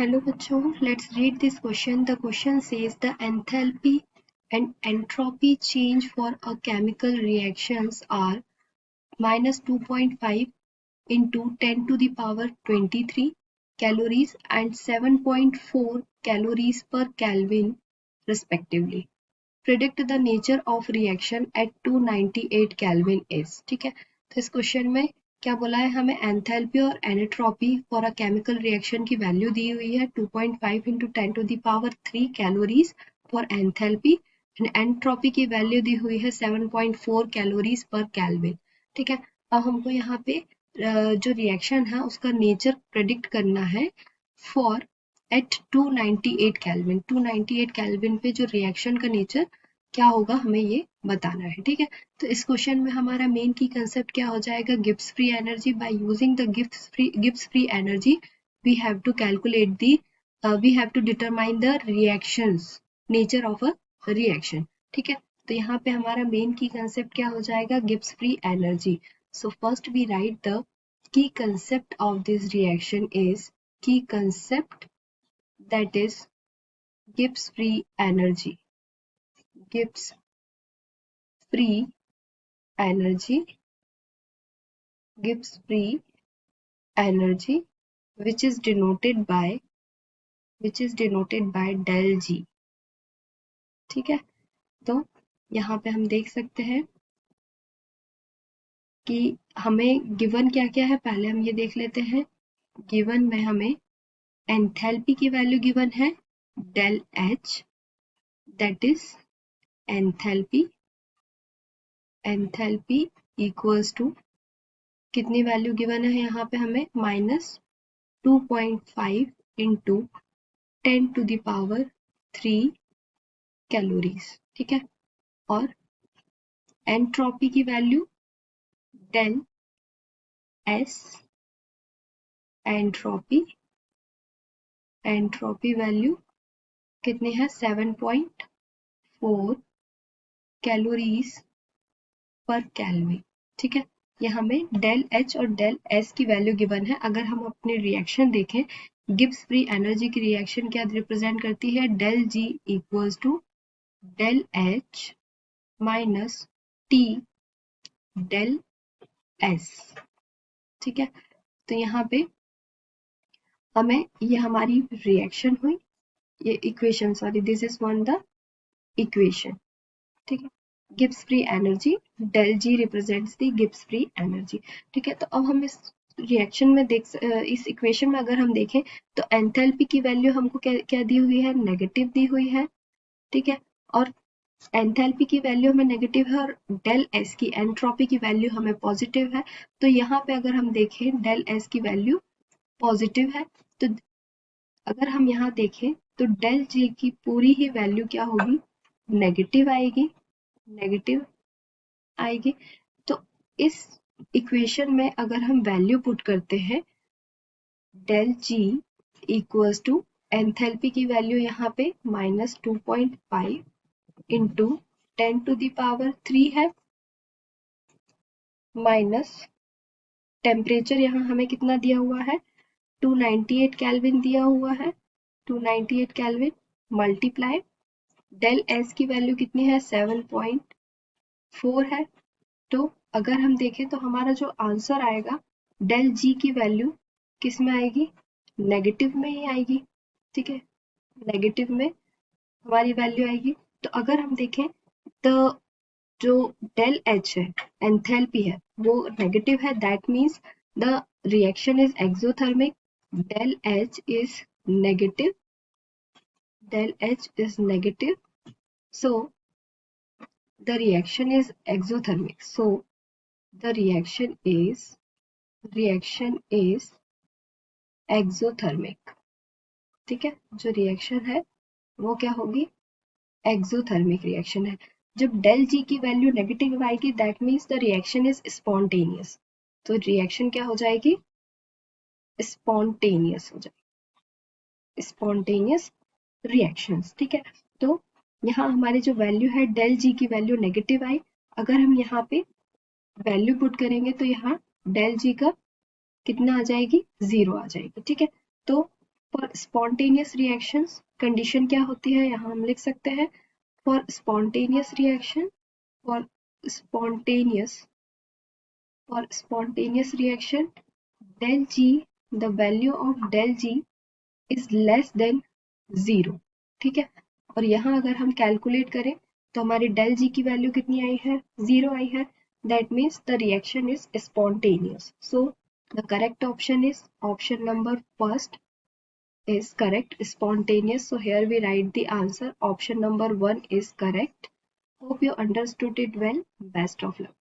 Hello बच्चों, let's read this question. The question says the enthalpy and entropy change for a chemical reactions are minus 2.5 into 10 to the power 23 calories and 7.4 calories per Kelvin respectively. Predict the nature of reaction at 298 Kelvin is. ठीक है, तो इस question में क्या बोला है, हमें enthalpy और एनेट्रोपी फॉर अ केमिकल रिएक्शन की वैल्यू दी हुई है 2.5 into 10 to the power 3 calories for enthalpy and entropy की वैल्यू दी हुई है 7.4 कैलोरीज पर केल्विन। ठीक है, अब हमको यहाँ पे जो रिएक्शन है उसका नेचर प्रेडिक्ट करना है फॉर एट 298 केल्विन। 298 केल्विन पे जो रिएक्शन का नेचर क्या होगा हमें ये बताना है। ठीक है, तो इस क्वेश्चन में हमारा मेन की कंसेप्ट क्या हो जाएगा, Gibbs free energy. By using the Gibbs free energy we have to calculate the we have to determine the reactions nature of a reaction. ठीक है, तो यहाँ पे हमारा मेन की कंसेप्ट क्या हो जाएगा, Gibbs free energy. So first we write the key concept of this reaction is key concept that is Gibbs free energy. Gibbs free energy. Gibbs free energy which is denoted by del G. ठीक है, तो यहाँ पे हम देख सकते हैं कि हमें गिवन क्या क्या है, पहले हम ये देख लेते हैं। गिवन में हमें एंथैल्पी की वैल्यू गिवन है del H, that is enthalpy equals to कितनी वैल्यू गिवन है यहाँ पे हमें minus 2.5 into 10 to the power 3 calories. ठीक है, और एंट्रोपी की value del S, entropy value कितनी है 7.4 कैलोरीज पर केल्विन। ठीक है, ये हमें डेल एच और डेल एस की वैल्यू गिवन है। अगर हम अपने रिएक्शन देखें, गिब्स फ्री एनर्जी की रिएक्शन क्या रिप्रेजेंट करती है, del G equals to del H minus T del S. ठीक है, तो यहाँ पे हमें ये हमारी रिएक्शन हुई, ये equation, sorry this is one the equation. ठीक है, Gibbs free energy del G represents the Gibbs free energy. ठीक है, तो अब हम इस रिएक्शन में इस इक्वेशन में अगर हम देखें तो एंथैल्पी की वैल्यू हमको क्या दी हुई है, नेगेटिव दी हुई है। ठीक है, और एंथैल्पी की वैल्यू हमें नेगेटिव है और डेल एस की एंट्रोपी की वैल्यू हमें पॉजिटिव है। तो यहाँ पे अगर हम देखें डेल एस की वैल्यू पॉजिटिव है, तो अगर हम यहाँ देखें तो डेल जी की पूरी ही वैल्यू क्या होगी, नेगेटिव आएगी। तो इस इक्वेशन में अगर हम वैल्यू पुट करते हैं del G equals to enthalpy की वैल्यू यहाँ पे minus 2.5 into 10 to the power 3 है, माइनस टेम्परेचर यहाँ हमें कितना दिया हुआ है 298 केल्विन दिया हुआ है, 298 केल्विन मल्टीप्लाई डेल एस की वैल्यू कितनी है 7.4 है। तो अगर हम देखें तो हमारा जो आंसर आएगा डेल जी की वैल्यू किस में आएगी, नेगेटिव में ही आएगी। ठीक है, नेगेटिव में हमारी वैल्यू आएगी। तो अगर हम देखें तो जो डेल एच है एंथैल्पी है वो नेगेटिव है, that means the reaction is exothermic. Del H is negative, so the reaction is exothermic, so the reaction is exothermic। ठीक है, जो रिएक्शन है वो क्या होगी, एक्सोथर्मिक रिएक्शन है। जब डेल जी की वैल्यू नेगेटिव आएगी that means the reaction is spontaneous. तो रिएक्शन क्या हो जाएगी, स्पॉन्टेनियस हो जाएगी, स्पॉन्टेनियस रिएक्शंस। ठीक है, तो यहाँ हमारी जो वैल्यू है डेल जी की वैल्यू नेगेटिव आई, अगर हम यहाँ पे वैल्यू पुट करेंगे तो यहाँ डेल जी का कितना आ जाएगी, 0 आ जाएगी। ठीक है, तो फॉर spontaneous reactions condition क्या होती है, यहाँ हम लिख सकते हैं for spontaneous reaction del G, the value of del G is less than 0. ठीक है, और यहाँ अगर हम कैलकुलेट करें तो हमारी del G की वैल्यू कितनी आई है, 0 आई है. That means the reaction is spontaneous. So the correct option is option number first is correct, spontaneous. So here we write the answer, option number 1 is correct. Hope you understood it well. Best of luck.